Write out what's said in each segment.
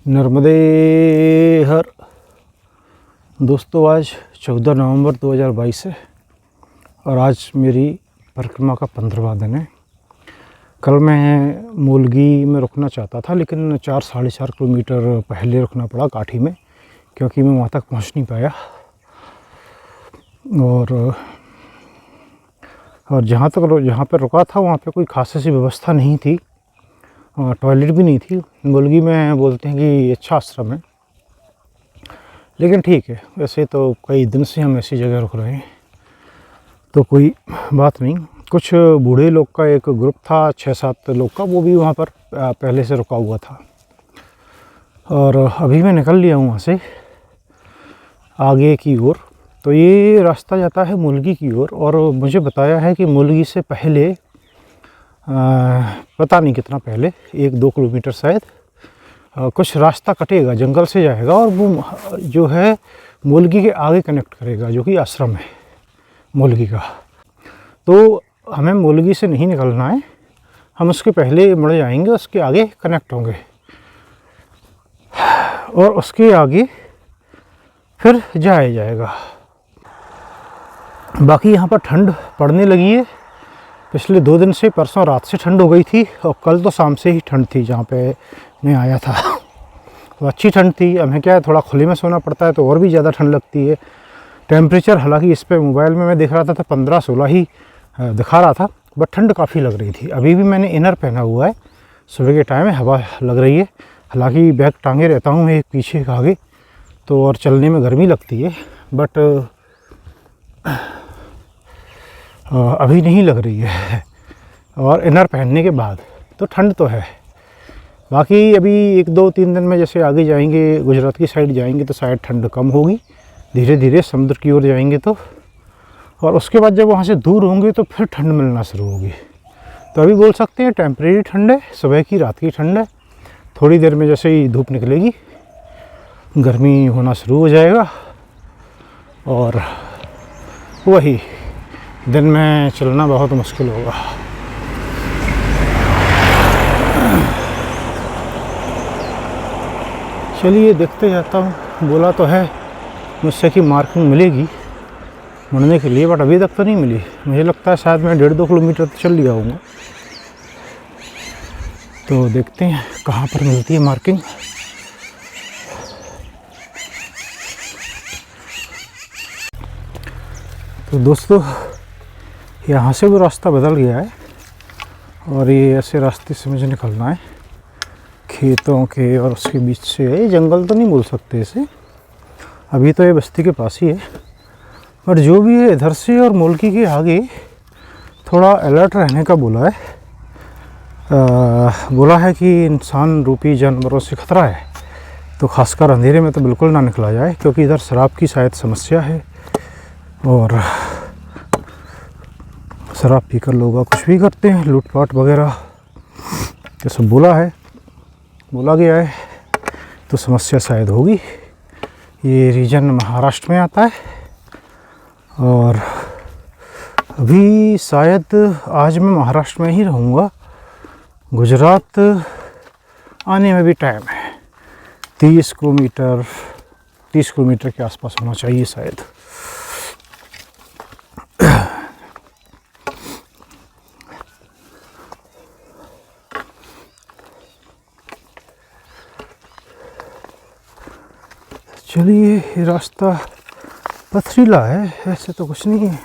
नर्मदे हर। दोस्तों, आज 14 नवंबर 2022 है और आज मेरी परिक्रमा का 15वां दिन है। कल मैं मूलगी में रुकना चाहता था, लेकिन 4-4.5 किलोमीटर पहले रुकना पड़ा काठी में, क्योंकि मैं वहाँ तक पहुँच नहीं पाया। और जहाँ पर रुका था वहाँ पे कोई खास ऐसी व्यवस्था नहीं थी, टॉयलेट भी नहीं थी। मूलगी में बोलते हैं कि अच्छा आश्रम है, लेकिन ठीक है। वैसे तो कई दिन से हम ऐसी जगह रुक रहे हैं, तो कोई बात नहीं। कुछ बूढ़े लोग का एक ग्रुप था, 6-7 लोग का, वो भी वहाँ पर पहले से रुका हुआ था। और अभी मैं निकल लिया हूँ वहाँ से आगे की ओर। तो ये रास्ता जाता है मूलगी की ओर, और मुझे बताया है कि मूलगी से पहले पता नहीं कितना पहले, 1-2 किलोमीटर शायद, कुछ रास्ता कटेगा, जंगल से जाएगा, और वो जो है मूलगी के आगे कनेक्ट करेगा, जो कि आश्रम है मूलगी का। तो हमें मूलगी से नहीं निकलना है, हम उसके पहले मुड़ जाएंगे, उसके आगे कनेक्ट होंगे, और उसके आगे फिर जाया जाएगा। बाकी यहाँ पर ठंड पड़ने लगी है। पिछले 2 दिन से, परसों रात से ठंड हो गई थी, और कल तो शाम से ही ठंड थी जहाँ पे मैं आया था। तो अच्छी ठंड थी। हमें क्या है, थोड़ा खुले में सोना पड़ता है, तो और भी ज़्यादा ठंड लगती है। टेम्परेचर हालांकि इस पे मोबाइल में मैं देख रहा था 15-16 ही दिखा रहा था, बट ठंड काफ़ी लग रही थी। अभी भी मैंने इनर पहना हुआ है, सुबह के टाइम है, हवा लग रही है। हालांकि बैग टांगे रहता हूँ एक पीछे एक आगे, तो और चलने में गर्मी लगती है, बट अभी नहीं लग रही है। और इनर पहनने के बाद तो ठंड तो है। बाकी अभी 1-2-3 दिन में जैसे आगे जाएंगे, गुजरात की साइड जाएंगे, तो शायद ठंड कम होगी, धीरे धीरे समुद्र की ओर जाएंगे तो। और उसके बाद जब वहाँ से दूर होंगे तो फिर ठंड मिलना शुरू होगी। तो अभी बोल सकते हैं टेम्परेरी ठंड है, सुबह की रात की ठंड है। थोड़ी देर में जैसे ही धूप निकलेगी, गर्मी होना शुरू हो जाएगा, और वही दिन में चलना बहुत मुश्किल होगा। चलिए देखते जाता हूँ। बोला तो है मुझसे कि मार्किंग मिलेगी मुड़ने के लिए, बट अभी तक तो नहीं मिली। मुझे लगता है शायद मैं 1.5-2 किलोमीटर तो चल लिया हूँगा। तो देखते हैं कहाँ पर मिलती है मार्किंग। तो दोस्तों, यहाँ से वो रास्ता बदल गया है, और ये ऐसे रास्ते से मुझे निकलना है, खेतों के और उसके बीच से। ये जंगल तो नहीं बोल सकते इसे, अभी तो ये बस्ती के पास ही है, बट जो भी है इधर से और मूलगी के आगे थोड़ा अलर्ट रहने का बोला है। बोला है कि इंसान रूपी जानवरों से खतरा है, तो खासकर अंधेरे में तो बिल्कुल ना निकला जाए, क्योंकि इधर शराब की शायद समस्या है, और शराब पीकर लोग कुछ भी करते हैं, लूटपाट वगैरह, ये सब बोला गया है। तो समस्या शायद होगी। ये रीजन महाराष्ट्र में आता है, और अभी शायद आज मैं महाराष्ट्र में ही रहूँगा। गुजरात आने में भी टाइम है, 30 किलोमीटर के आसपास होना चाहिए शायद। चलिए, ये रास्ता पथरीला है, ऐसे तो कुछ नहीं है,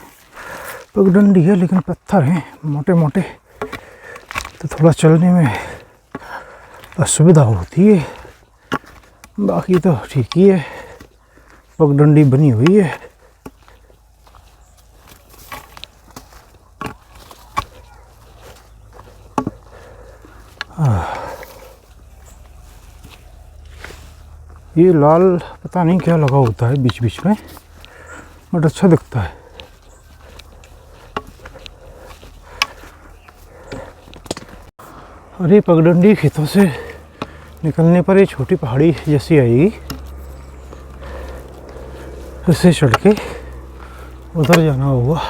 पगडंडी है, लेकिन पत्थर हैं मोटे मोटे, तो थोड़ा चलने में असुविधा होती है। बाकी तो ठीक ही है, पगडंडी बनी हुई है। ये लाल पता नहीं क्या लगा होता है बीच बीच में, बट अच्छा दिखता है। और ये पगडंडी खेतों से निकलने पर ये छोटी पहाड़ी जैसी आएगी, इसे चढ़ के उधर जाना होगा।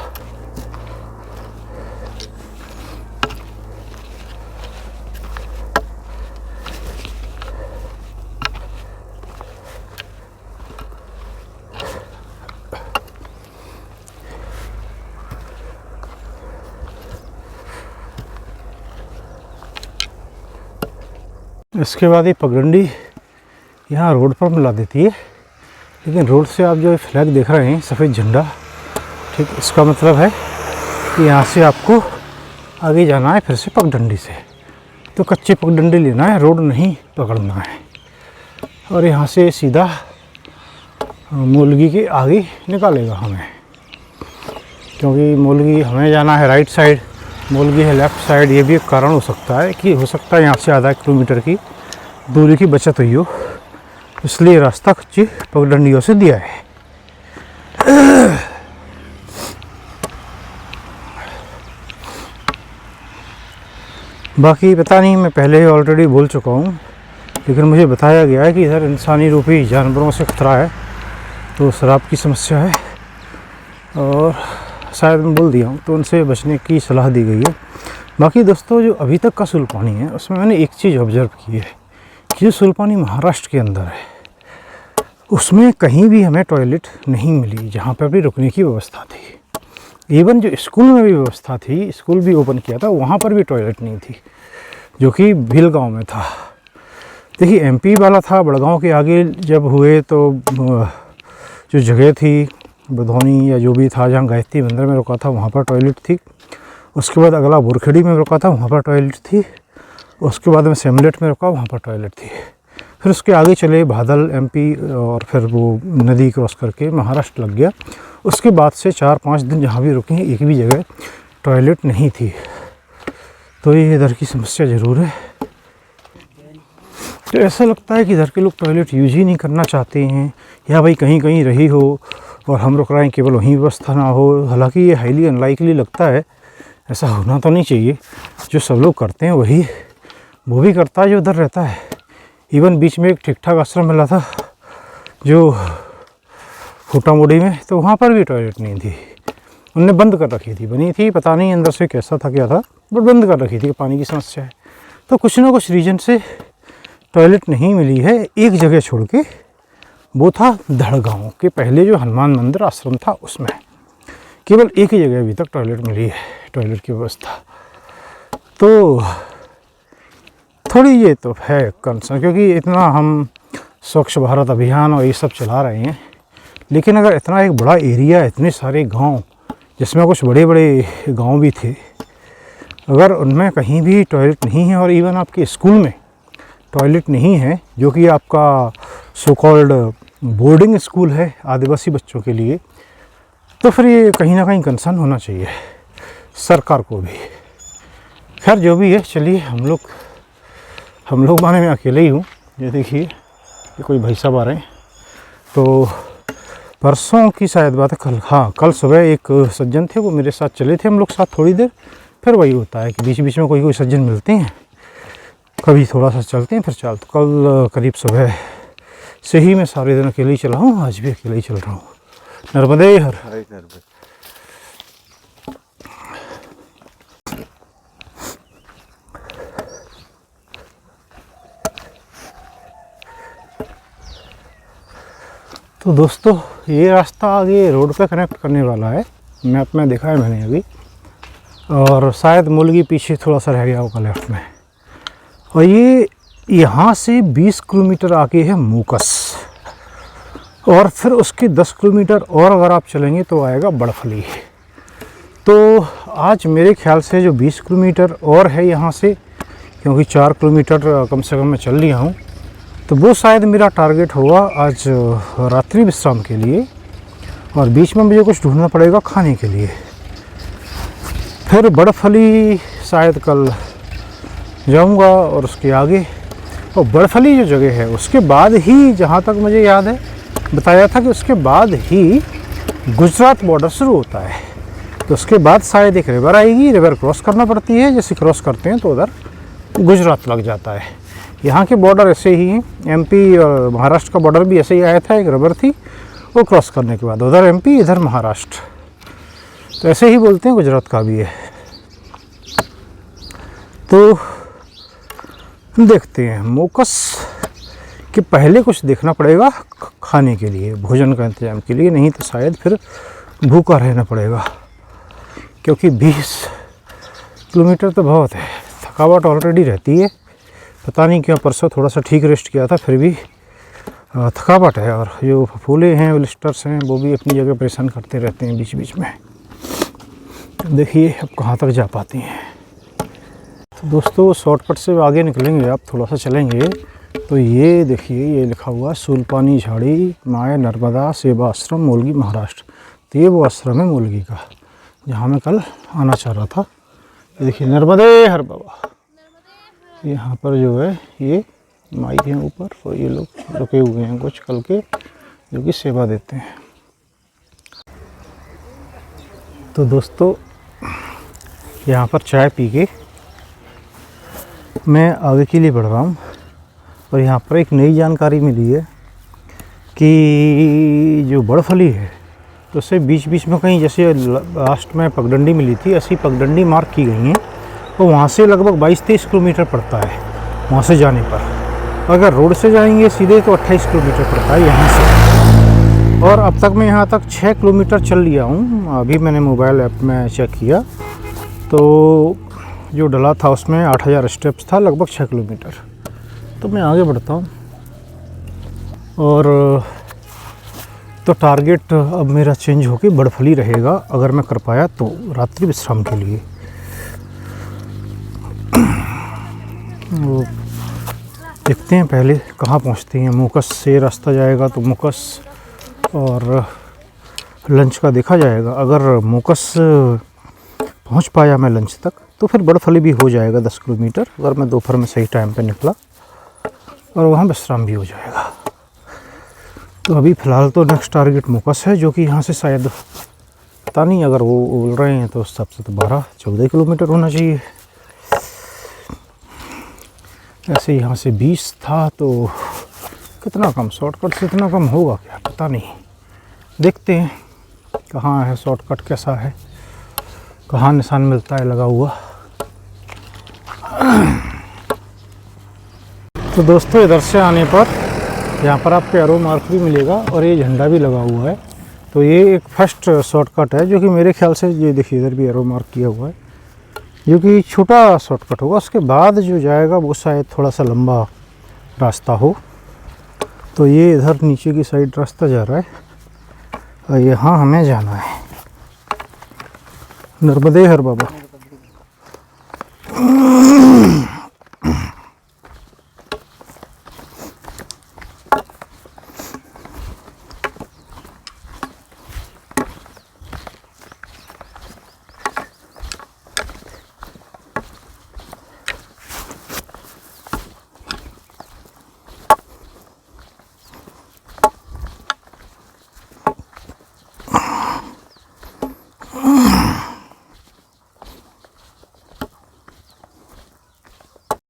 इसके बाद ये पगडंडी यहाँ रोड पर मिला देती है, लेकिन रोड से आप जो फ्लैग देख रहे हैं सफ़ेद झंडा, ठीक, इसका मतलब है कि यहाँ से आपको आगे जाना है फिर से पगडंडी से। तो कच्ची पगडंडी लेना है, रोड नहीं पकड़ना है। और यहाँ से सीधा मोलगी के आगे निकालेगा हमें, क्योंकि मोलगी हमें जाना है राइट साइड, मोलगी है लेफ़्ट साइड। ये भी एक कारण हो सकता है कि हो सकता है यहाँ से आधा किलोमीटर की दूरी की बचत हुई हो, इसलिए रास्ता कच्ची पगडंडियों से दिया है। बाकी पता नहीं, मैं पहले ऑलरेडी बोल चुका हूँ, लेकिन मुझे बताया गया है कि इधर इंसानी रूपी जानवरों से खतरा है, तो शराब की समस्या है, और शायद मैं बोल दिया हूँ, तो उनसे बचने की सलाह दी गई है। बाकी दोस्तों, जो अभी तक का सुलपानी है उसमें मैंने एक चीज़ ऑब्ज़र्व की है कि जो सुलपानी महाराष्ट्र के अंदर है उसमें कहीं भी हमें टॉयलेट नहीं मिली जहाँ पर भी रुकने की व्यवस्था थी। इवन जो स्कूल में भी व्यवस्था थी, स्कूल भी ओपन किया था, वहाँ पर भी टॉयलेट नहीं थी, जो कि भीलगांव में था। देखिए एमपी वाला था, बड़गांव के आगे जब हुए तो जो जगह थी बधौनी या जो भी था जहाँ गायत्री मंदिर में रुका था वहाँ पर टॉयलेट थी। उसके बाद अगला बुरखेड़ी में रुका था, वहाँ पर टॉयलेट थी। उसके बाद में सेमलेट में रुका, वहाँ पर टॉयलेट थी। फिर उसके आगे चले बादल एमपी, और फिर वो नदी क्रॉस करके महाराष्ट्र लग गया। उसके बाद से 4-5 दिन जहाँ भी रुके हैं एक भी जगह टॉयलेट नहीं थी। तो ये इधर की समस्या ज़रूर है। तो ऐसा लगता है कि इधर के लोग टॉयलेट यूज ही नहीं करना चाहते हैं, या भाई कहीं कहीं रही हो और हम रुक रहे हैं केवल वहीं व्यवस्था ना हो। हालांकि ये हाईली अनलाइकली लगता है, ऐसा होना तो नहीं चाहिए। जो सब लोग करते हैं वही वो भी करता है जो उधर रहता है। इवन बीच में एक ठीक ठाक आश्रम मिला था जो फूटा मोड़ी में, तो वहाँ पर भी टॉयलेट नहीं थी, उनने बंद कर रखी थी। बनी थी, पता नहीं अंदर से कैसा था क्या था, बट बंद कर रखी थी, पानी की समस्या है। तो कुछ ना कुछ रीजन से टॉयलेट नहीं मिली है। एक जगह छोड़ के, वो था धड़गांव के पहले जो हनुमान मंदिर आश्रम था उसमें, केवल एक ही जगह अभी तक टॉयलेट मिली है, टॉयलेट की व्यवस्था। तो थोड़ी ये तो है कंसर्न, क्योंकि इतना हम स्वच्छ भारत अभियान और ये सब चला रहे हैं, लेकिन अगर इतना एक बड़ा एरिया, इतने सारे गांव, जिसमें कुछ बड़े बड़े गांव भी थे, अगर उनमें कहीं भी टॉयलेट नहीं है, और इवन आपके स्कूल में टॉयलेट नहीं है, जो कि आपका सो कॉल्ड बोर्डिंग स्कूल है आदिवासी बच्चों के लिए, तो फिर ये कहीं ना कहीं कंसर्न होना चाहिए सरकार को भी। खैर जो भी है, चलिए हम लोग माने मैं अकेले ही हूँ। ये देखिए, ये कोई भाई साहब आ रहे हैं। तो परसों की शायद बात है, कल, हाँ कल सुबह एक सज्जन थे, वो मेरे साथ चले थे, हम लोग साथ थोड़ी देर। फिर वही होता है कि बीच बीच में कोई सज्जन मिलते हैं, कभी थोड़ा सा चलते हैं, फिर तो कल करीब सुबह से ही मैं सारे दिन अकेले ही चला हूँ, आज भी अकेले ही चल रहा हूँ। नर्मदे हर। तो दोस्तों, ये रास्ता आगे रोड पे कनेक्ट करने वाला है, मैप में देखा है मैंने अभी, और शायद मुलगी पीछे थोड़ा सा रह गया होगा लेफ्ट में। और ये यहाँ से 20 किलोमीटर आगे है मोकस, और फिर उसके 10 किलोमीटर और अगर आप चलेंगे तो आएगा बड़फली। तो आज मेरे ख्याल से जो 20 किलोमीटर और है यहाँ से, क्योंकि 4 किलोमीटर कम से कम मैं चल लिया हूँ, तो वो शायद मेरा टारगेट होगा आज रात्रि विश्राम के लिए, और बीच में मुझे कुछ ढूंढना पड़ेगा खाने के लिए। फिर बड़फली शायद कल जाऊंगा, और उसके आगे, और बड़फली जो जगह है उसके बाद ही, जहाँ तक मुझे याद है बताया था कि उसके बाद ही गुजरात बॉर्डर शुरू होता है। तो उसके बाद शायद एक रिवर आएगी, रिवर क्रॉस करना पड़ती है, जैसे क्रॉस करते हैं तो उधर गुजरात लग जाता है। यहाँ के बॉर्डर ऐसे ही हैं, एमपी और महाराष्ट्र का बॉर्डर भी ऐसे ही आया था, एक रिवर थी, वो क्रॉस करने के बाद उधर एमपी इधर महाराष्ट्र, तो ऐसे ही बोलते हैं गुजरात का भी है। तो देखते हैं, मोकस के पहले कुछ देखना पड़ेगा खाने के लिए, भोजन का इंतजाम के लिए, नहीं तो शायद फिर भूखा रहना पड़ेगा, क्योंकि 20 किलोमीटर तो बहुत है, थकावट ऑलरेडी रहती है, पता नहीं क्यों परसों थोड़ा सा ठीक रेस्ट किया था, फिर भी थकावट है। और जो फफूले हैं, ब्लिस्टर्स हैं, वो भी अपनी जगह परेशान करते रहते हैं बीच बीच में। देखिए अब कहाँ तक जा पाती हैं। तो दोस्तों शॉर्टकट से आगे निकलेंगे, आप थोड़ा सा चलेंगे तो ये देखिए ये लिखा हुआ सूलपानी झाड़ी माय नर्मदा सेवा आश्रम मोलगी महाराष्ट्र। तो ये वो आश्रम है मोलगी का जहाँ मैं कल आना चाह रहा था। ये देखिए नर्मदे हर बाबा, यहाँ पर जो है ये माई हैं ऊपर, और ये लोग रुके हुए हैं कुछ कल के जो कि सेवा देते हैं। तो दोस्तों यहाँ पर चाय पी के मैं आगे के लिए बढ़ रहा हूँ। और यहाँ पर एक नई जानकारी मिली है कि जो बर्फली है तो उससे बीच बीच में कहीं, जैसे लास्ट में पगडंडी मिली थी, ऐसी पगडंडी मार्क की गई हैं। तो वहाँ से लगभग 22-23 किलोमीटर पड़ता है वहाँ से जाने पर। अगर रोड से जाएंगे सीधे तो 28 किलोमीटर पड़ता है यहाँ से। और अब तक मैं यहाँ तक 6 किलोमीटर चल लिया हूँ। अभी मैंने मोबाइल ऐप में चेक किया तो जो डला था उसमें 8000 स्टेप्स था, लगभग 6 किलोमीटर। तो मैं आगे बढ़ता हूँ और तो टारगेट अब मेरा चेंज होके बर्फली रहेगा, अगर मैं कर पाया तो रात्रि विश्राम के लिए। वो देखते हैं पहले कहाँ पहुँचते हैं। मुकस से रास्ता जाएगा तो मुकस और लंच का देखा जाएगा। अगर मुकस पहुँच पाया मैं लंच तक तो फिर बर्फली भी हो जाएगा 10 किलोमीटर, अगर मैं दोपहर में सही टाइम पे निकला, और वहाँ विश्राम भी हो जाएगा। तो अभी फ़िलहाल तो नेक्स्ट टारगेट मुकस है, जो कि यहाँ से शायद पता नहीं, अगर वो बोल रहे हैं तो उस हिसाब से तो 12-14 किलोमीटर होना चाहिए। ऐसे यहाँ से 20 था तो कितना कम, शॉर्टकट से इतना कम होगा क्या पता नहीं। देखते हैं कहाँ है शॉर्टकट, कैसा है, कहाँ निशान मिलता है लगा हुआ। तो दोस्तों इधर से आने पर यहाँ पर आपको एरो मार्क भी मिलेगा और ये झंडा भी लगा हुआ है। तो ये एक फर्स्ट शॉर्टकट है, जो कि मेरे ख्याल से, ये देखिए इधर भी एरो मार्क किया हुआ है, जो कि छोटा शॉर्टकट होगा। उसके बाद जो जाएगा वो शायद थोड़ा सा लंबा रास्ता हो। तो ये इधर नीचे की साइड रास्ता जा रहा है और यहाँ हमें जाना है नर्मदे हर बाबा।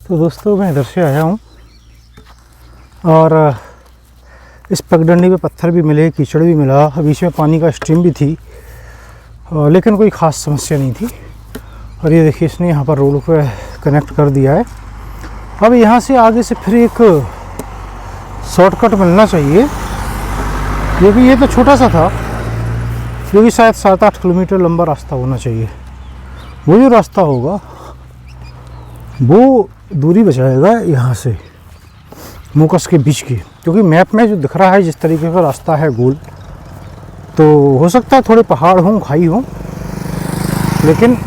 तो दोस्तों मैं इधर से आया हूँ और इस पगडंडी पे पत्थर भी मिले, कीचड़ भी मिला, बीच में पानी का स्ट्रीम भी थी, लेकिन कोई ख़ास समस्या नहीं थी। और ये देखिए इसने यहाँ पर रोड पे कनेक्ट कर दिया है। अब यहाँ से आगे से फिर एक शॉर्टकट मिलना चाहिए, क्योंकि ये तो छोटा सा था, क्योंकि शायद 7-8 किलोमीटर लंबा रास्ता होना चाहिए। वो जो रास्ता होगा वो दूरी बचाएगा यहाँ से मुकस के बीच की, क्योंकि मैप में जो दिख रहा है जिस तरीके का रास्ता है गोल, तो हो सकता है थोड़े पहाड़ हों, खाई हों, लेकिन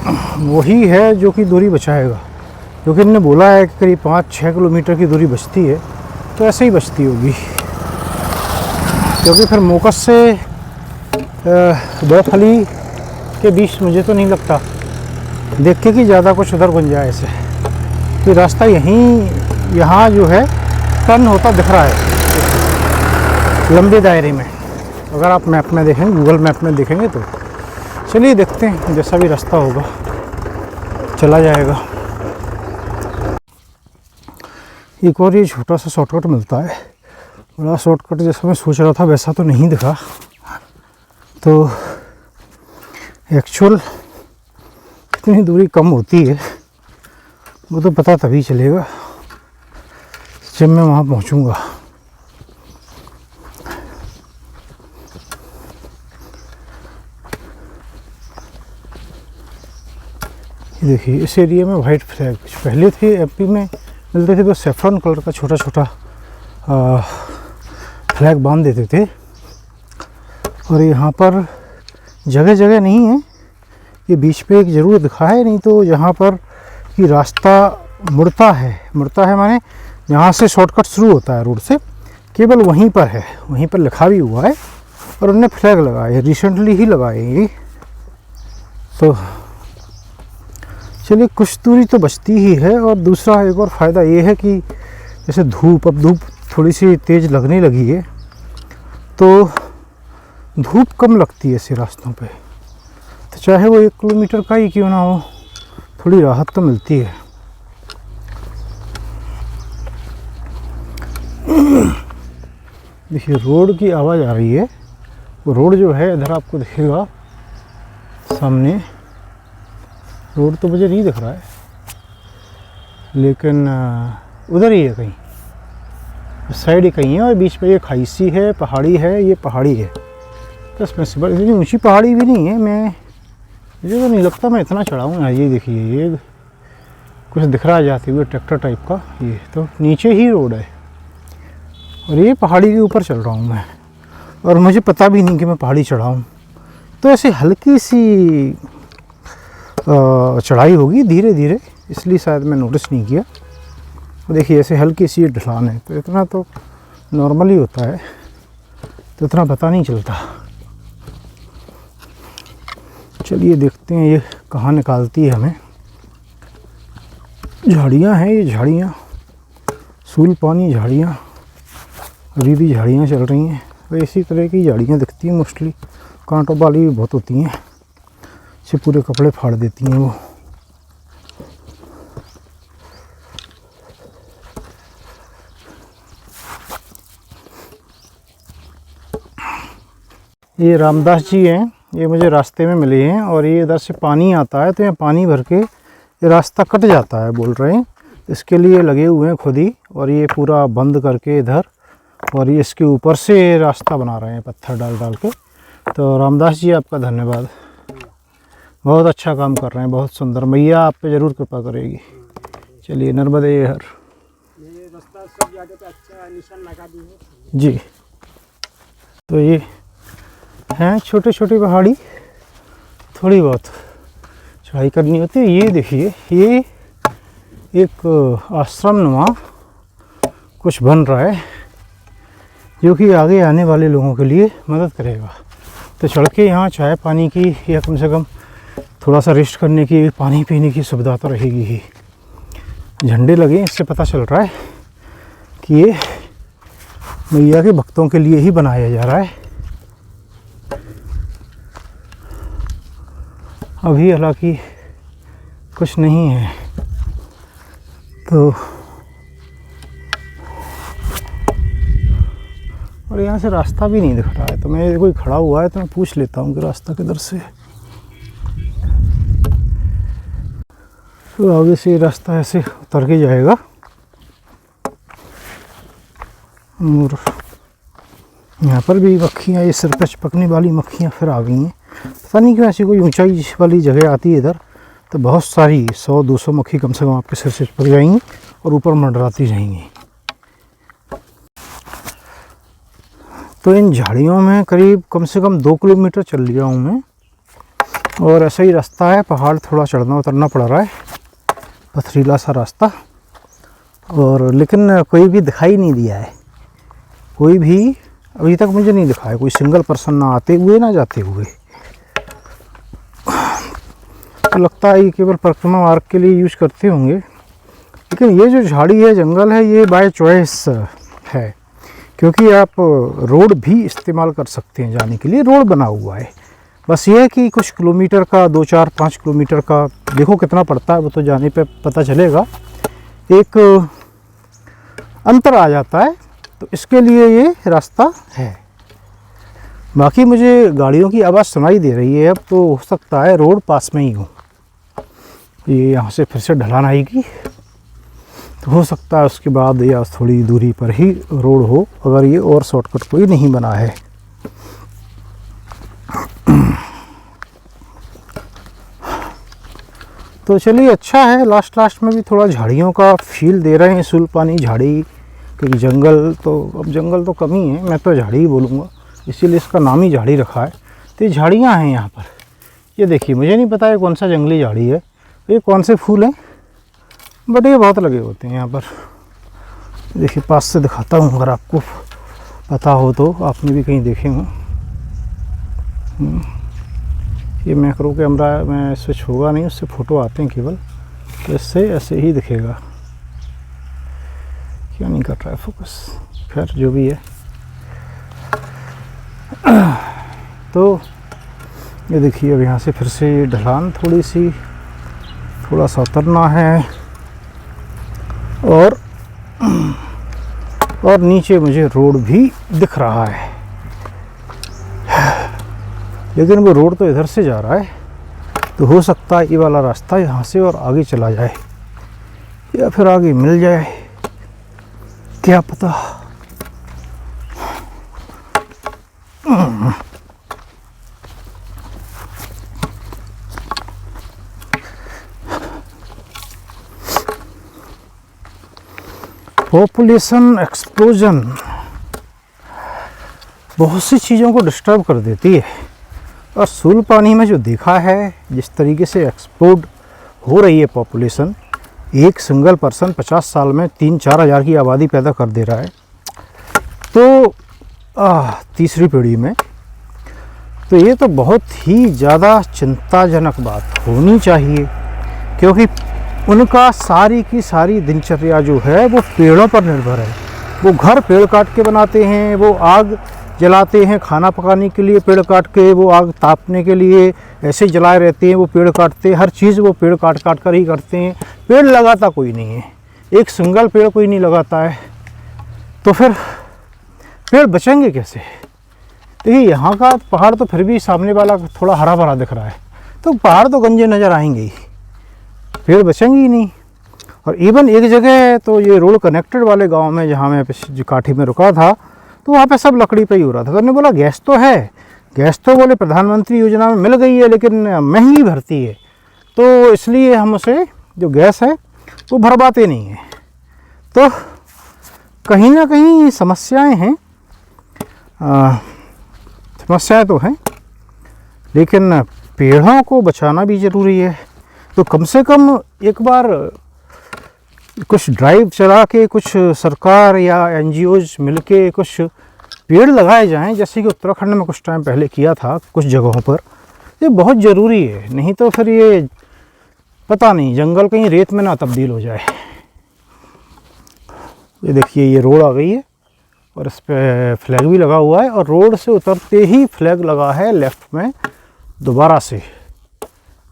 वही है जो कि दूरी बचाएगा। क्योंकि इन्होंने बोला है कि करीब 5-6 किलोमीटर की दूरी बचती है, तो ऐसे ही बचती होगी। क्योंकि फिर मुकस से बर्फली के बीच मुझे तो नहीं लगता देख के कि ज़्यादा कुछ उधर गुंजाइश है। तो रास्ता यहाँ जो है टर्न होता दिख रहा है लंबे दायरे में, अगर आप मैप में देखें, गूगल मैप में देखेंगे तो। चलिए देखते हैं, जैसा भी रास्ता होगा चला जाएगा। एक और ये छोटा सा शॉर्टकट मिलता है, बड़ा शॉर्टकट जैसा मैं सोच रहा था वैसा तो नहीं दिखा। तो एक्चुअल कितनी दूरी कम होती है वो तो पता तभी चलेगा जब मैं वहाँ पहुँचूँगा। देखिए इस एरिया में वाइट फ्लैग पहले थे एमपी में, मिलते थे वो सेफ्रॉन कलर का छोटा छोटा फ्लैग बांध देते थे। और यहाँ पर जगह जगह नहीं है, ये बीच पे एक ज़रूर दिखा है, नहीं तो यहाँ पर कि रास्ता मुड़ता है माने यहाँ से शॉर्टकट शुरू होता है रोड से, केवल वहीं पर है, वहीं पर लिखा भी हुआ है और उन्होंने फ्लैग लगाए, रिसेंटली ही लगाए ये। तो चलिए कुछ दूरी तो बचती ही है। और दूसरा एक और फ़ायदा ये है कि जैसे धूप थोड़ी सी तेज़ लगने लगी है तो धूप कम लगती है ऐसे रास्तों पे, तो चाहे वो 1 किलोमीटर का ही क्यों ना हो, थोड़ी राहत तो मिलती है। देखिए रोड की आवाज़ आ रही है, वो रोड जो है इधर आपको दिखेगा सामने, रोड तो मुझे नहीं दिख रहा है लेकिन उधर ही है कहीं, उस साइड ही कहीं है। और बीच में ये खाई सी है, पहाड़ी है, ये पहाड़ी है, तो इसमें से इतनी ऊंची पहाड़ी भी नहीं है। मुझे तो नहीं लगता मैं इतना चढ़ाऊँ यहाँ। ये देखिए ये कुछ दिख रहा है जाते हुए ट्रैक्टर टाइप का, ये तो नीचे ही रोड है और ये पहाड़ी के ऊपर चल रहा हूँ मैं, और मुझे पता भी नहीं कि मैं पहाड़ी चढ़ा हूँ। तो ऐसे हल्की सी चढ़ाई होगी धीरे धीरे, इसलिए शायद मैं नोटिस नहीं किया। देखिए ऐसे हल्की सी ढलान है, तो इतना तो नॉर्मल ही होता है, तो इतना पता नहीं चलता। चलिए देखते हैं ये कहाँ निकालती है हमें। झाड़ियाँ हैं, ये झाड़ियाँ, सूल पानी झाड़ियाँ, अभी भी झाड़ियाँ चल रही हैं। तो इसी तरह की झाड़ियाँ दिखती हैं मोस्टली, कांटों वाली भी बहुत होती हैं, से पूरे कपड़े फाड़ देती हैं वो। ये रामदास जी हैं, ये मुझे रास्ते में मिले हैं, और ये इधर से पानी आता है तो यहाँ पानी भर के ये रास्ता कट जाता है बोल रहे हैं, इसके लिए लगे हुए हैं खुद ही, और ये पूरा बंद करके इधर, और ये इसके ऊपर से रास्ता बना रहे हैं पत्थर डाल डाल के। तो रामदास जी आपका धन्यवाद, बहुत अच्छा काम कर रहे हैं, बहुत सुंदर। मैया आप पे ज़रूर कृपा करेगी। चलिए नर्मदे हर। ये रास्ता सब जगह पे अच्छा निशान लगा दी है जी। तो ये हैं छोटे छोटे पहाड़ी, थोड़ी बहुत चढ़ाई करनी होती है। ये देखिए ये एक आश्रम नुमा कुछ बन रहा है, जो कि आगे आने वाले लोगों के लिए मदद करेगा। तो चढ़ के यहाँ चाय पानी की या कम से कम थोड़ा सा रेस्ट करने की, पानी पीने की सुविधा तो रहेगी ही। झंडे लगे, इससे पता चल रहा है कि ये मैया के भक्तों के लिए ही बनाया जा रहा है। अभी हालांकि कुछ नहीं है, तो और यहाँ से रास्ता भी नहीं दिख रहा है, तो मैं कोई खड़ा हुआ है तो मैं पूछ लेता हूँ कि रास्ता किधर से है। तो आगे से रास्ता ऐसे उतर के जाएगा, और यहाँ पर भी मक्खियाँ, ये सिर पे चिपकने वाली मक्खियाँ फिर आ गई हैं। पता नहीं क्यों ऐसी कोई ऊंचाई वाली जगह आती है इधर, तो बहुत सारी 100-200 मक्खी कम से कम आपके सिर से चिपक जाएंगी और ऊपर मंडराती जाएंगी। तो इन झाड़ियों में करीब कम से कम 2 किलोमीटर चल लिया हूँ मैं, और ऐसा ही रास्ता है, पहाड़ थोड़ा चढ़ना उतरना पड़ रहा है, पथरीला सा रास्ता। और लेकिन कोई भी दिखाई नहीं दिया है, कोई भी अभी तक मुझे नहीं दिखा है, कोई सिंगल पर्सन ना आते हुए ना जाते हुए। तो लगता है ये केवल परिक्रमा मार्ग के लिए यूज करते होंगे। लेकिन ये जो झाड़ी है, जंगल है, ये बाय चॉइस है, क्योंकि आप रोड भी इस्तेमाल कर सकते हैं जाने के लिए, रोड बना हुआ है। बस ये है कि कुछ किलोमीटर का, 2, 4, 5 किलोमीटर का, देखो कितना पड़ता है वो तो जाने पे पता चलेगा, एक अंतर आ जाता है, तो इसके लिए ये रास्ता है। बाकी मुझे गाड़ियों की आवाज़ सुनाई दे रही है, अब तो हो सकता है रोड पास में ही हो, ये यहाँ से फिर से ढलान आएगी, तो हो सकता है उसके बाद या थोड़ी दूरी पर ही रोड हो, अगर ये और शॉर्टकट कोई नहीं बना है। तो चलिए अच्छा है, लास्ट में भी थोड़ा झाड़ियों का फील दे रहे हैं, सुलपानी झाड़ी, क्योंकि जंगल तो कम ही है, मैं तो झाड़ी ही बोलूँगा, इसीलिए इसका नाम ही झाड़ी रखा है। तो ये झाड़ियाँ हैं यहाँ पर, ये देखिए, मुझे नहीं पता है कौन सा जंगली झाड़ी है, ये कौन से फूल हैं, बट ये बहुत लगे होते हैं यहाँ पर। देखिए पास से दिखाता हूँ, अगर आपको पता हो तो, आपने भी कहीं देखे हों। ये मैक्रो कैमरा में स्विच होगा नहीं, उससे फ़ोटो आते हैं केवल, तो इससे ऐसे ही दिखेगा। क्या नहीं कर रहा है फोकस, खैर जो भी है। तो ये देखिए, अब यहाँ से फिर से ढलान थोड़ा सा उतरना है, और नीचे मुझे रोड भी दिख रहा है, लेकिन वो रोड तो इधर से जा रहा है, तो हो सकता है ये वाला रास्ता यहाँ से और आगे चला जाए, या फिर आगे मिल जाए, क्या पता। पॉपुलेशन एक्सप्लोजन बहुत सी चीज़ों को डिस्टर्ब कर देती है, और सुलपानी में जो देखा है, जिस तरीके से एक्सप्लोड हो रही है पॉपुलेशन, एक सिंगल पर्सन 50 साल में 3-4 हज़ार की आबादी पैदा कर दे रहा है, तो तीसरी पीढ़ी में, तो ये तो बहुत ही ज़्यादा चिंताजनक बात होनी चाहिए, क्योंकि उनका सारी की सारी दिनचर्या जो है वो पेड़ों पर निर्भर है। वो घर पेड़ काट के बनाते हैं, वो आग जलाते हैं खाना पकाने के लिए, पेड़ काट के, वो आग तापने के लिए ऐसे ही जलाए रहते हैं, वो पेड़ काटते हैं, हर चीज़ वो पेड़ काट कर ही करते हैं। पेड़ लगाता कोई नहीं है, एक सिंगल पेड़ कोई नहीं लगाता है, तो फिर पेड़ बचेंगे कैसे? देखिए यहाँ का पहाड़ तो फिर भी सामने वाला थोड़ा हरा भरा दिख रहा है, तो पहाड़ तो गंजे नज़र आएंगे ही, पेड़ बचेंगे ही नहीं। और इवन एक जगह तो ये रोड कनेक्टेड वाले गांव में, जहाँ मैं जो काठी में रुका था, तो वहाँ पे सब लकड़ी पे ही हो रहा था। तो हमने बोला गैस तो है, गैस तो बोले प्रधानमंत्री योजना में मिल गई है, लेकिन महंगी भरती है, तो इसलिए हम उसे जो गैस है वो भरवाते नहीं हैं। तो कहीं ना कहीं समस्याएं हैं, समस्याएं तो हैं, लेकिन पेड़ों को बचाना भी ज़रूरी है। तो कम से कम एक बार कुछ ड्राइव चला के, कुछ सरकार या NGOs मिलके कुछ पेड़ लगाए जाएं, जैसे कि उत्तराखंड में कुछ टाइम पहले किया था कुछ जगहों पर। ये बहुत ज़रूरी है, नहीं तो फिर ये पता नहीं जंगल कहीं रेत में ना तब्दील हो जाए। ये देखिए, ये रोड आ गई है और इस पर फ्लैग भी लगा हुआ है, और रोड से उतरते ही फ्लैग लगा है लेफ़्ट में दोबारा से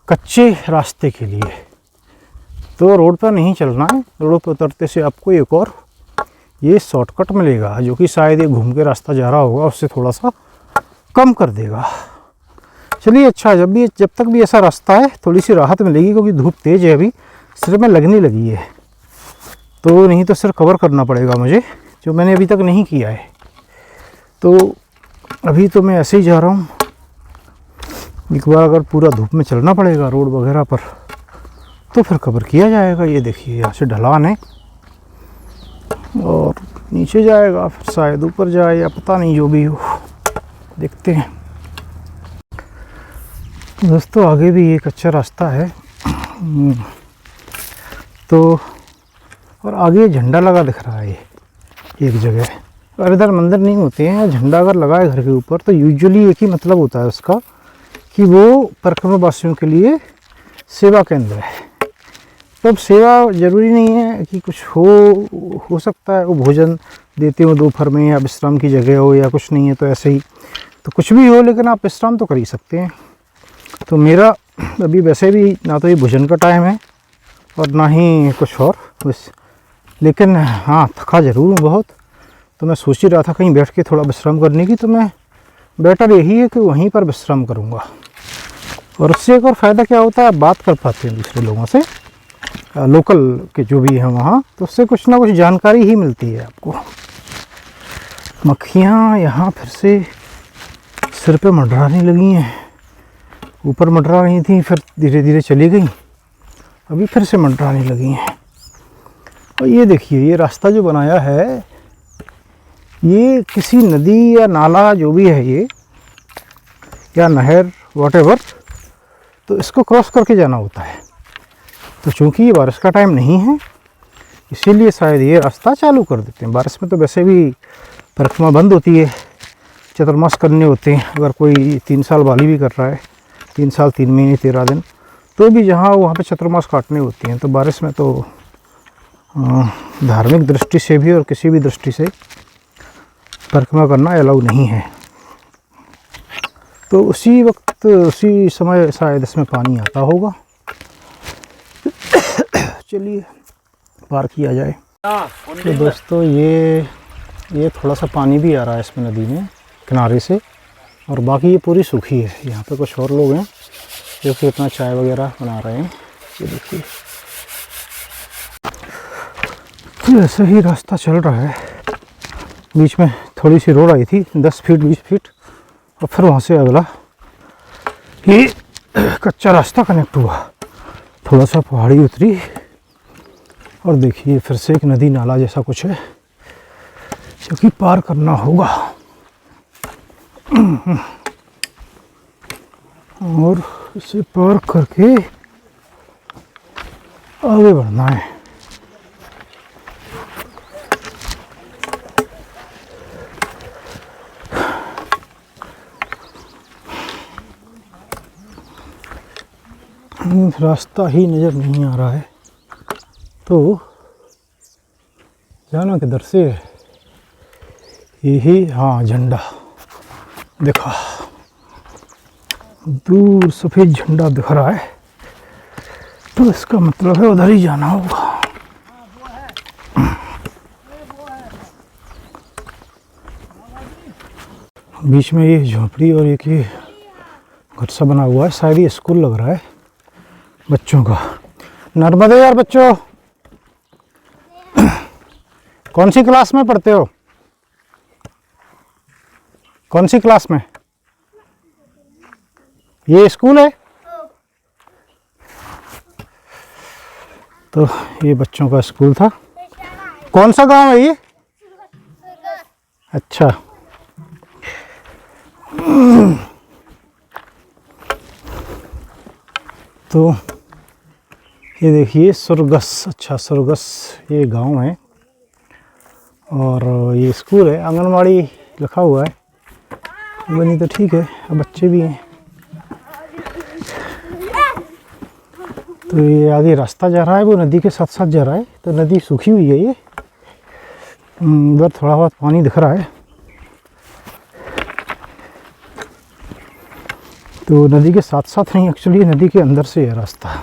कच्चे रास्ते के लिए। तो रोड पर नहीं चलना है, रोड पर उतरते से आपको एक और ये शॉर्टकट मिलेगा, जो कि शायद ये घूम के रास्ता जा रहा होगा, उससे थोड़ा सा कम कर देगा। चलिए अच्छा, जब तक भी ऐसा रास्ता है थोड़ी सी राहत मिलेगी, क्योंकि धूप तेज़ है, अभी सिर में लगने लगी है, तो नहीं तो सिर कवर करना पड़ेगा मुझे, जो मैंने अभी तक नहीं किया है। तो अभी तो मैं ऐसे ही जा रहा हूँ, एक बार अगर पूरा धूप में चलना पड़ेगा रोड वगैरह पर, तो फिर कवर किया जाएगा। ये देखिए, यहाँ से ढलान है और नीचे जाएगा, फिर शायद ऊपर जाए, या पता नहीं, जो भी हो देखते हैं। दोस्तों आगे भी एक अच्छा रास्ता है, तो और आगे झंडा लगा दिख रहा है एक जगह, और इधर मंदिर नहीं होते हैं, झंडा अगर लगा है घर के ऊपर, तो यूजुअली एक ही मतलब होता है उसका, कि वो परिक्रमा वासियों के लिए सेवा केंद्र है। तो अब सेवा ज़रूरी नहीं है कि कुछ हो सकता है वो भोजन देते हो दोपहर में, या विश्राम की जगह हो, या कुछ नहीं है तो ऐसे ही, तो कुछ भी हो, लेकिन आप विश्राम तो कर ही सकते हैं। तो मेरा अभी वैसे भी ना तो ये भोजन का टाइम है और ना ही कुछ और, बस, लेकिन हाँ थका ज़रूर हूँ बहुत, तो मैं सोच ही रहा था कहीं बैठ के थोड़ा विश्राम करने की, तो मैं बेटर यही है कि वहीं पर विश्राम करूँगा। और उससे एक और फ़ायदा क्या होता है, आप बात कर पाते हैं दूसरे लोगों से, लोकल के जो भी हैं वहाँ, तो उससे कुछ ना कुछ जानकारी ही मिलती है आपको। मक्खियाँ यहाँ फिर से सिर पे मंडराने लगी हैं, ऊपर मंडरा रही थी, फिर धीरे धीरे चली गई, अभी फिर से मंडराने लगी हैं। और ये देखिए, ये रास्ता जो बनाया है ये किसी नदी या नाला जो भी है ये, या नहर वॉटेवर, तो इसको क्रॉस करके जाना होता है। तो चूँकि ये बारिश का टाइम नहीं है इसीलिए शायद ये रास्ता चालू कर देते हैं। बारिश में तो वैसे भी परिक्रमा बंद होती है, चतुर्मास करने होते हैं। अगर कोई 3 साल वाली भी कर रहा है, 3 साल 3 महीने 13 दिन, तो भी जहाँ वहाँ पे चतुर्मास काटने होती हैं। तो बारिश में तो धार्मिक दृष्टि से भी और किसी भी दृष्टि से परिक्रमा करना अलाउ नहीं है। तो उसी वक्त उसी समय शायद इसमें पानी आता होगा। चलिए पार किया जाए। तो दोस्तों ये थोड़ा सा पानी भी आ रहा है इसमें नदी में किनारे से, और बाकी ये पूरी सूखी है। यहाँ पे कुछ और लोग हैं जो कि अपना चाय वगैरह बना रहे हैं। ये देखिए, तो ऐसे ही रास्ता चल रहा है। बीच में थोड़ी सी रोड आई थी 10 फीट 20 फीट, और फिर वहाँ से अगला ये कच्चा रास्ता कनेक्ट हुआ। थोड़ा सा पहाड़ी उतरी और देखिए फिर से एक नदी नाला जैसा कुछ है जो कि पार करना होगा और इसे पार करके आगे बढ़ना है। रास्ता ही नज़र नहीं आ रहा है, तो जाना किधर से है? यही, हाँ, झंडा देखा, दूर सफ़ेद झंडा दिख रहा है, तो इसका मतलब है उधर ही जाना होगा। बीच में ये झोपड़ी और एक ये घर सा बना हुआ है, शायद ये स्कूल लग रहा है बच्चों का। नर्मदे यार बच्चों, कौन सी क्लास में पढ़ते हो? कौन सी क्लास में? ये स्कूल है? तो ये बच्चों का स्कूल था। कौन सा गांव है ये? अच्छा, तो ये देखिए सुरगस, अच्छा सुरगस ये गांव है और ये स्कूल है। आंगनवाड़ी लिखा हुआ है, बनी तो ठीक है, अब बच्चे भी हैं। तो ये आगे रास्ता जा रहा है, वो नदी के साथ साथ जा रहा है। तो नदी सूखी हुई है, ये उधर थोड़ा बहुत पानी दिख रहा है। तो नदी के साथ साथ नहीं, एक्चुअली नदी के अंदर से है रास्ता।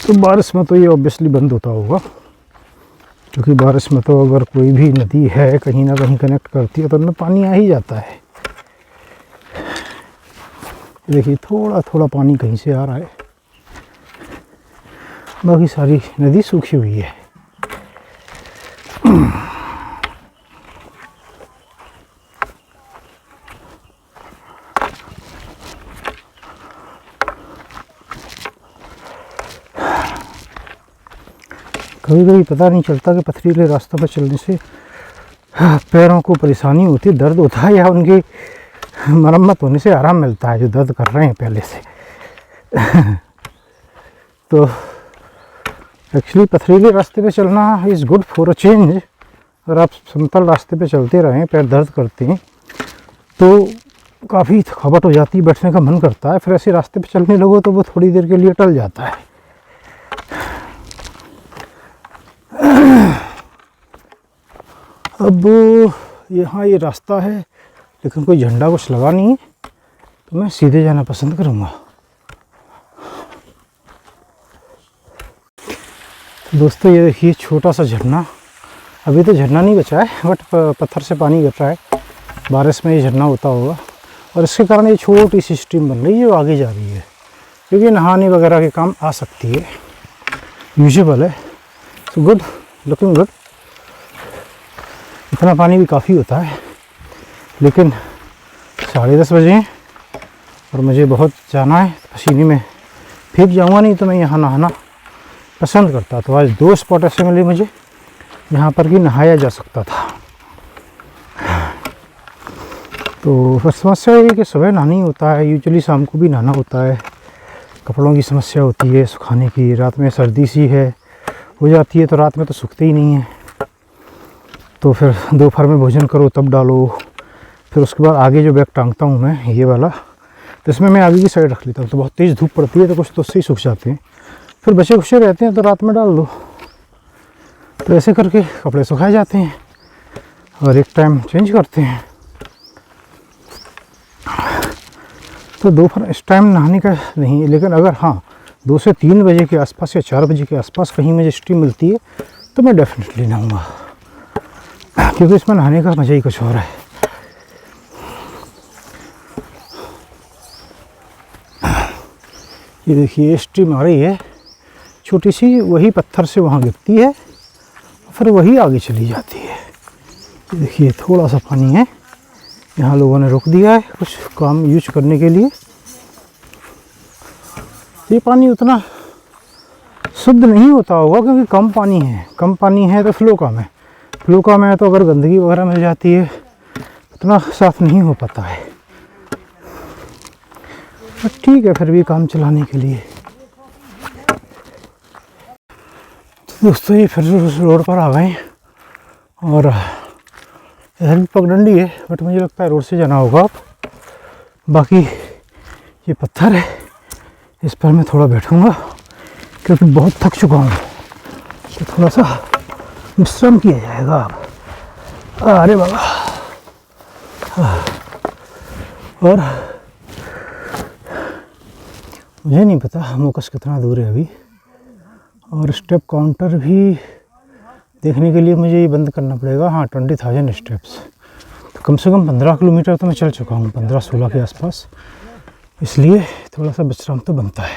तो बारिश में तो ये ऑब्वियसली बंद होता होगा, क्योंकि बारिश में तो अगर कोई भी नदी है कहीं ना कहीं कनेक्ट करती है तो उनमें पानी आ ही जाता है। देखिए थोड़ा थोड़ा पानी कहीं से आ रहा है, बाकी सारी नदी सूखी हुई है। कभी कभी पता नहीं चलता कि पथरीले रास्तों पर चलने से पैरों को परेशानी होती है, दर्द होता है, या उनकी मरम्मत होने से आराम मिलता है जो दर्द कर रहे हैं पहले से। तो एक्चुअली पथरीले रास्ते पे चलना is good for a change. अगर आप समतल रास्ते पे चलते रहें, पैर दर्द करते हैं तो काफ़ी थकावट हो जाती है, बैठने का मन करता है। फिर ऐसे रास्ते पे चलने लगो तो वो थोड़ी देर के लिए टल जाता है। अब यहाँ ये रास्ता है लेकिन कोई झंडा कुछ लगा नहीं है, तो मैं सीधे जाना पसंद करूँगा। तो दोस्तों ये देखिए छोटा सा झरना, अभी तो झरना नहीं बचा है बट पत्थर से पानी गिर रहा है। बारिश में ये झरना होता होगा और इसके कारण ये छोटी सी स्ट्रीम बन रही है जो आगे जा रही है, क्योंकि नहाने वगैरह के काम आ सकती है, यूजेबल है। So good, looking good. इतना पानी भी काफ़ी होता है, लेकिन 10:30 बजे हैं और मुझे बहुत जाना है, पसीने में भीग जाऊँगा नहीं तो मैं यहाँ नहाना पसंद करता। तो आज 2 स्पॉट ऐसे मिले मुझे यहाँ पर कि नहाया जा सकता था। तो फिर समस्या ये है कि सुबह नहाना ही होता है, यूजुअली शाम को भी नहाना होता है। कपड़ों की समस्या होती है सुखाने की, रात में सर्दी सी है हो जाती है तो रात में तो सूखते ही नहीं है। तो फिर दोपहर में भोजन करो तब डालो। फिर उसके बाद आगे जो बैग टांगता हूँ मैं ये वाला, तो इसमें मैं आगे की साइड रख लेता हूँ। तो बहुत तेज़ धूप पड़ती है तो कुछ तो उससे ही सूख जाते हैं, फिर बचे खुशे रहते हैं तो रात में डाल दो। तो ऐसे करके कपड़े सुखाए जाते हैं और एक टाइम चेंज करते हैं। तो दोपहर इस टाइम नहाने का नहीं, लेकिन अगर हाँ 2 से 3 बजे के आसपास या 4 बजे के आसपास कहीं मुझे स्टीम मिलती है तो मैं डेफिनेटली नहाऊंगा, क्योंकि इसमें नहाने का मज़ा ही कुछ और है। ये देखिए स्ट्रीम आ रही है छोटी सी, वही पत्थर से वहाँ गिरती है फिर वही आगे चली जाती है। ये देखिए थोड़ा सा पानी है, यहाँ लोगों ने रोक दिया है कुछ काम यूज करने के लिए। ये पानी उतना शुद्ध नहीं होता होगा क्योंकि कम पानी है तो फ्लो कम है। फ्लो कम है तो अगर गंदगी वगैरह मिल जाती है उतना साफ़ नहीं हो पाता है। पर ठीक है फिर भी काम चलाने के लिए। तो दोस्तों ये फिर रोड पर आ गए और इधर भी पगडंडी है, बट मुझे लगता है रोड से जाना होगा अब। बाकी ये पत्थर है, इस पर मैं थोड़ा बैठूंगा क्योंकि बहुत थक चुका हूँ, तो थोड़ा सा विश्राम किया जाएगा अब। अरे बाबा। और मुझे नहीं पता मोकस कितना दूर है अभी, और स्टेप काउंटर भी देखने के लिए मुझे ये बंद करना पड़ेगा। हाँ 20,000 स्टेप्स, तो कम से कम 15 किलोमीटर तो मैं चल चुका हूँ, 15-16 के आसपास, इसलिए थोड़ा सा विश्राम तो बनता है।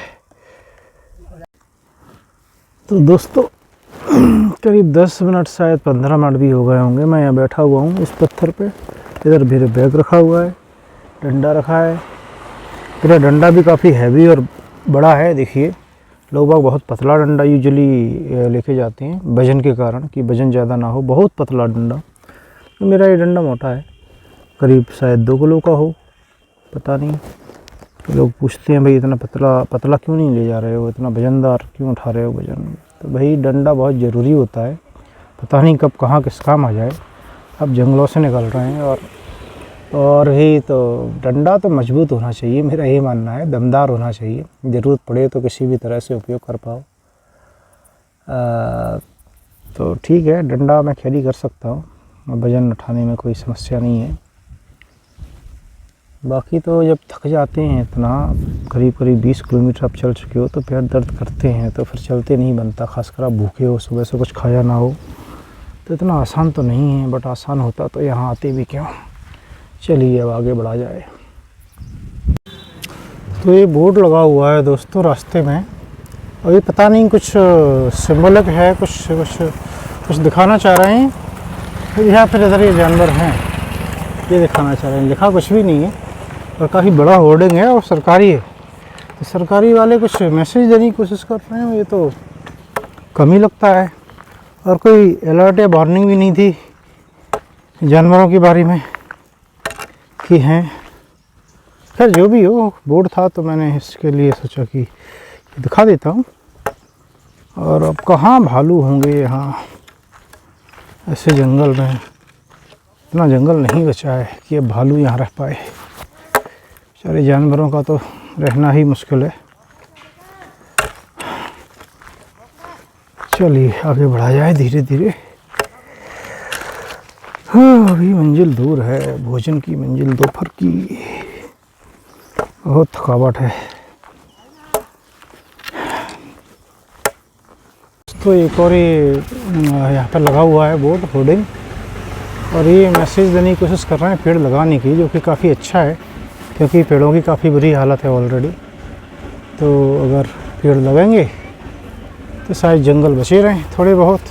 तो दोस्तों करीब 10 मिनट शायद 15 मिनट भी हो गए होंगे मैं यहाँ बैठा हुआ हूँ इस पत्थर पे। इधर मेरे बैग रखा हुआ है, डंडा रखा है। मेरा डंडा भी काफ़ी हैवी और बड़ा है। देखिए लोग बाग बहुत पतला डंडा यूजुअली लेके जाते हैं वजन के कारण, कि वजन ज़्यादा ना हो, बहुत पतला डंडा। तो मेरा ये डंडा मोटा है, करीब शायद 2 किलो का हो, पता नहीं। तो लोग पूछते हैं भाई इतना पतला क्यों नहीं ले जा रहे हो, इतना वजनदार क्यों उठा रहे हो वजन। तो भाई डंडा बहुत ज़रूरी होता है, पता नहीं कब कहाँ किस काम आ जाए। अब जंगलों से निकल रहे हैं और ही तो डंडा तो मजबूत होना चाहिए, मेरा ये मानना है, दमदार होना चाहिए, ज़रूरत पड़े तो किसी भी तरह से उपयोग कर पाओ। तो ठीक है, डंडा मैं कैरी कर सकता हूँ, वज़न उठाने में कोई समस्या नहीं है। बाकी तो जब थक जाते हैं इतना, करीब 20 किलोमीटर आप चल चुके हो तो पैर दर्द करते हैं, तो फिर चलते नहीं बनता। खासकर आप भूखे हो, सुबह से कुछ खाया ना हो, तो इतना आसान तो नहीं है, बट आसान होता तो यहाँ आते भी क्यों। चलिए अब आगे बढ़ा जाए। तो ये बोर्ड लगा हुआ है दोस्तों रास्ते में, और ये पता नहीं कुछ सिंबलिक है, कुछ दिखाना चाह रहे हैं या फिर इधर ये जानवर हैं ये दिखाना चाह रहे हैं। लिखा कुछ भी नहीं है और काफ़ी बड़ा होर्डिंग है और सरकारी है, तो सरकारी वाले कुछ मैसेज देने की कोशिश कर रहे हैं, ये तो कम ही लगता है। और कोई अलर्ट या वार्निंग भी नहीं थी जानवरों के बारे में कि हैं। खैर जो भी हो, बोर्ड था तो मैंने इसके लिए सोचा कि दिखा देता हूँ। और अब कहाँ भालू होंगे यहाँ ऐसे जंगल में, इतना जंगल नहीं बचा है कि अब भालू यहाँ रह पाए। सारे जानवरों का तो रहना ही मुश्किल है। चलिए आगे बढ़ा जाए धीरे धीरे। हाँ अभी मंजिल दूर है, भोजन की मंजिल, दोपहर की। बहुत थकावट है। तो एक और ये यहाँ पर लगा हुआ है बोर्ड होर्डिंग, और ये मैसेज देने की कोशिश कर रहे हैं पेड़ लगाने की, जो कि काफ़ी अच्छा है क्योंकि पेड़ों की काफ़ी बुरी हालत है ऑलरेडी। तो अगर पेड़ लगेंगे तो शायद जंगल बचे रहें थोड़े बहुत।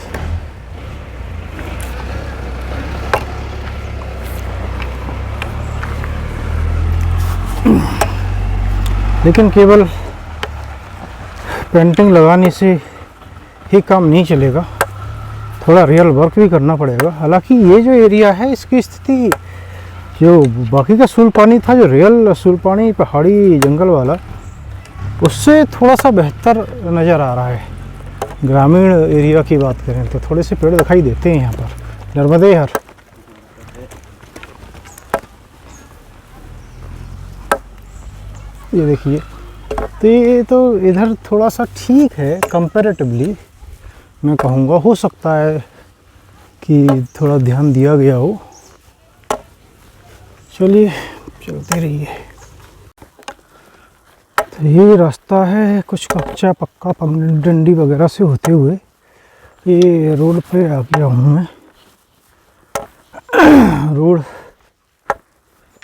लेकिन केवल पेंटिंग लगाने से ही काम नहीं चलेगा, थोड़ा रियल वर्क भी करना पड़ेगा। हालांकि ये जो एरिया है इसकी स्थिति, जो बाकी का सुलपानी था, जो रियल सुलपानी पहाड़ी जंगल वाला, उससे थोड़ा सा बेहतर नज़र आ रहा है। ग्रामीण एरिया की बात करें तो थोड़े से पेड़ दिखाई देते हैं यहाँ पर। नर्मदे हर ये देखिए, तो ये तो इधर थोड़ा सा ठीक है कंपैरेटिवली, मैं कहूँगा। हो सकता है कि थोड़ा ध्यान दिया गया हो। चलिए चलते रहिए। तो ये रास्ता है कुछ कच्चा पक्का डंडी वगैरह से होते हुए, ये रोड पे आ गया हूँ मैं। रोड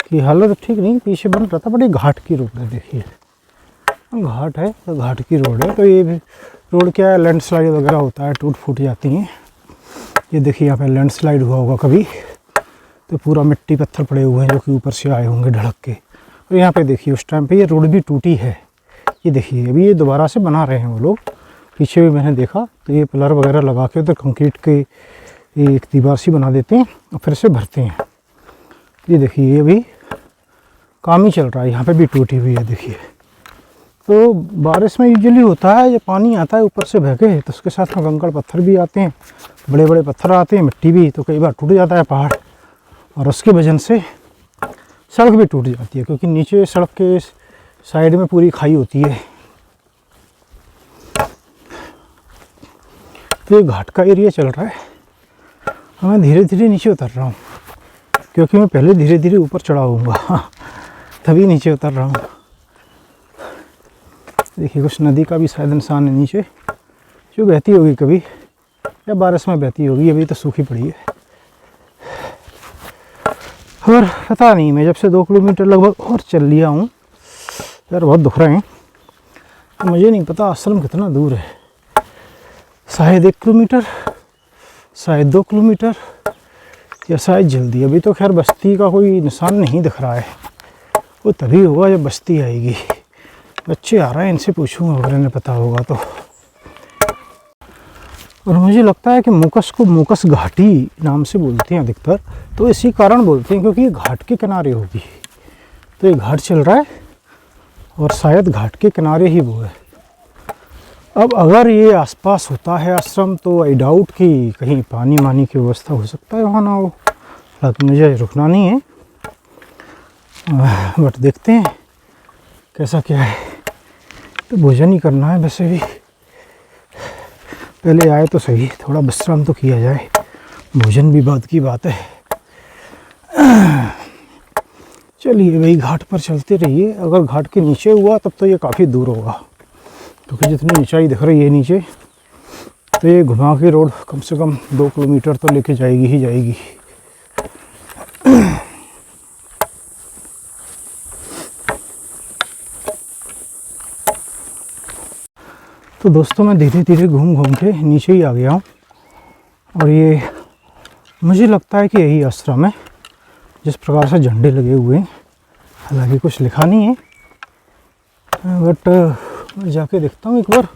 की हालत ठीक नहीं, पीछे बन रहा था, बड़ी घाट की रोड है। देखिए घाट है तो घाट की रोड है, तो ये भी रोड क्या है, लैंडस्लाइड वगैरह होता है, टूट फूट जाती हैं। ये देखिए यहाँ पे लैंडस्लाइड हुआ होगा कभी, तो पूरा मिट्टी पत्थर पड़े हुए हैं जो कि ऊपर से आए होंगे ढड़क के। और यहाँ पे देखिए उस टाइम पे ये रोड भी टूटी है। ये देखिए अभी ये दोबारा से बना रहे हैं वो लोग। पीछे भी मैंने देखा तो ये पिलर वगैरह लगा के उधर कंक्रीट के एक दीवार सी बना देते हैं और फिर से भरते हैं। ये देखिए ये भी काम ही चल रहा है, यहाँ पे भी टूटी हुई है। देखिए तो बारिश में यूजुअली होता है, जब पानी आता है ऊपर से बह के, तो उसके साथ में कंकड़ पत्थर भी आते हैं, बड़े बड़े पत्थर आते हैं, मिट्टी भी, तो कई बार टूट जाता है पहाड़। और उसकी वजह से सड़क भी टूट जाती है, क्योंकि नीचे सड़क के साइड में पूरी खाई होती है। तो ये घाट का एरिया चल रहा है, मैं धीरे धीरे नीचे उतर रहा हूँ, क्योंकि मैं पहले धीरे धीरे ऊपर चढ़ा होऊंगा तभी नीचे उतर रहा हूँ। देखिए कुछ नदी का भी शायद निशान है नीचे, जो बहती होगी कभी, या बारिश में बहती होगी। अभी तो सूखी पड़ी है। और पता नहीं, मैं जब से 2 किलोमीटर लगभग और चल लिया हूँ यार, बहुत दुख रहे हैं। तो मुझे नहीं पता आश्रम कितना दूर है, शायद 1 किलोमीटर, शायद 2 किलोमीटर, या शायद जल्दी। अभी तो खैर बस्ती का कोई निशान नहीं दिख रहा है, वो तभी होगा जब बस्ती आएगी। बच्चे आ रहे हैं, इनसे पूछूंगा अगर इन्हें पता होगा तो। और मुझे लगता है कि मोकस को मोकस घाटी नाम से बोलते हैं अधिकतर, तो इसी कारण बोलते हैं क्योंकि ये घाट के किनारे होगी। तो ये घाट चल रहा है और शायद घाट के किनारे ही वो है। अब अगर ये आसपास होता है आश्रम, तो आई डाउट कि कहीं पानी वानी की व्यवस्था हो सकता है वहाँ ना हो। हालांकि मुझे रुकना नहीं है, बट देखते हैं कैसा क्या है। तो भोजन ही करना है वैसे भी, पहले आए तो सही, थोड़ा विश्राम तो किया जाए, भोजन भी बाद की बात है। चलिए भाई घाट पर चलते रहिए। अगर घाट के नीचे हुआ तब तो ये काफ़ी दूर होगा, क्योंकि जितनी ऊंचाई दिख रही है नीचे, तो ये घुमा के रोड कम से कम 2 किलोमीटर तो लेके जाएगी ही जाएगी। तो दोस्तों मैं धीरे धीरे घूम घूम के नीचे ही आ गया हूँ, और ये मुझे लगता है कि यही आश्रम है, जिस प्रकार से झंडे लगे हुए हैं। हालांकि कुछ लिखा नहीं है, बट मैं जाके देखता हूँ एक बार।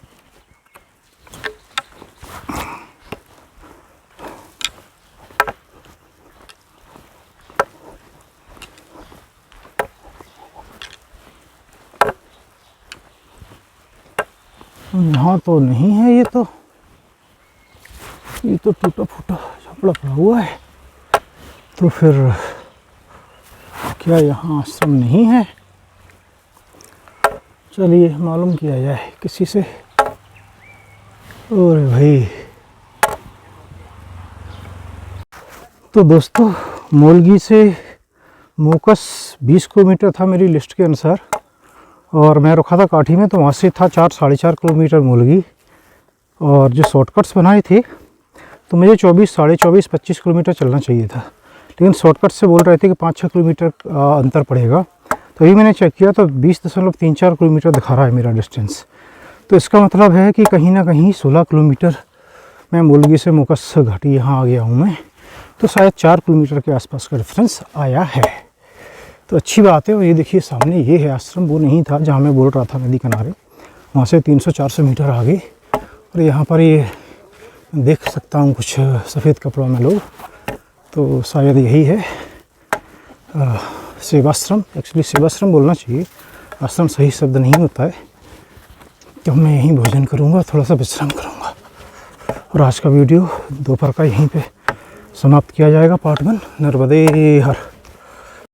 यहाँ तो नहीं है, ये तो टूटा फूटा झोपड़ा पड़ा हुआ है। तो फिर क्या यहाँ आश्रम नहीं है? चलिए मालूम किया जाए किसी से। और भाई तो दोस्तों, मोलगी से मोकस 20 किलोमीटर था मेरी लिस्ट के अनुसार, और मैं रुका था काठी में, तो वहाँ से था 4 साढ़े 4 किलोमीटर मोलगी। और जो शॉर्टकट्स बनाए थे तो मुझे 24 साढ़े 24 25 किलोमीटर चलना चाहिए था, लेकिन शॉर्टकट से बोल रहे थे कि 5-6 किलोमीटर अंतर पड़ेगा। तो अभी मैंने चेक किया तो 20.34 किलोमीटर दिखा रहा है मेरा डिस्टेंस। तो इसका मतलब है कि कहीं ना कहीं 16 किलोमीटर मैं मोलगी से मोकस घाटी यहाँ आ गया हूँ मैं, तो शायद 4 किलोमीटर के आसपास का डिफरेंस आया है। तो अच्छी बात है। और ये देखिए सामने ये है आश्रम, वो नहीं था जहाँ मैं बोल रहा था नदी किनारे, वहाँ से 300-400 मीटर आगे। और यहाँ पर ये देख सकता हूँ कुछ सफ़ेद कपड़ों में लोग, तो शायद यही है सेवाश्रम। एक्चुअली सेवाश्रम बोलना चाहिए, आश्रम सही शब्द नहीं होता है। तो मैं यहीं भोजन करूँगा, थोड़ा सा विश्राम करूँगा और आज का वीडियो दोपहर का यहीं पे समाप्त किया जाएगा। पार्ट 1। नर्मदे हर।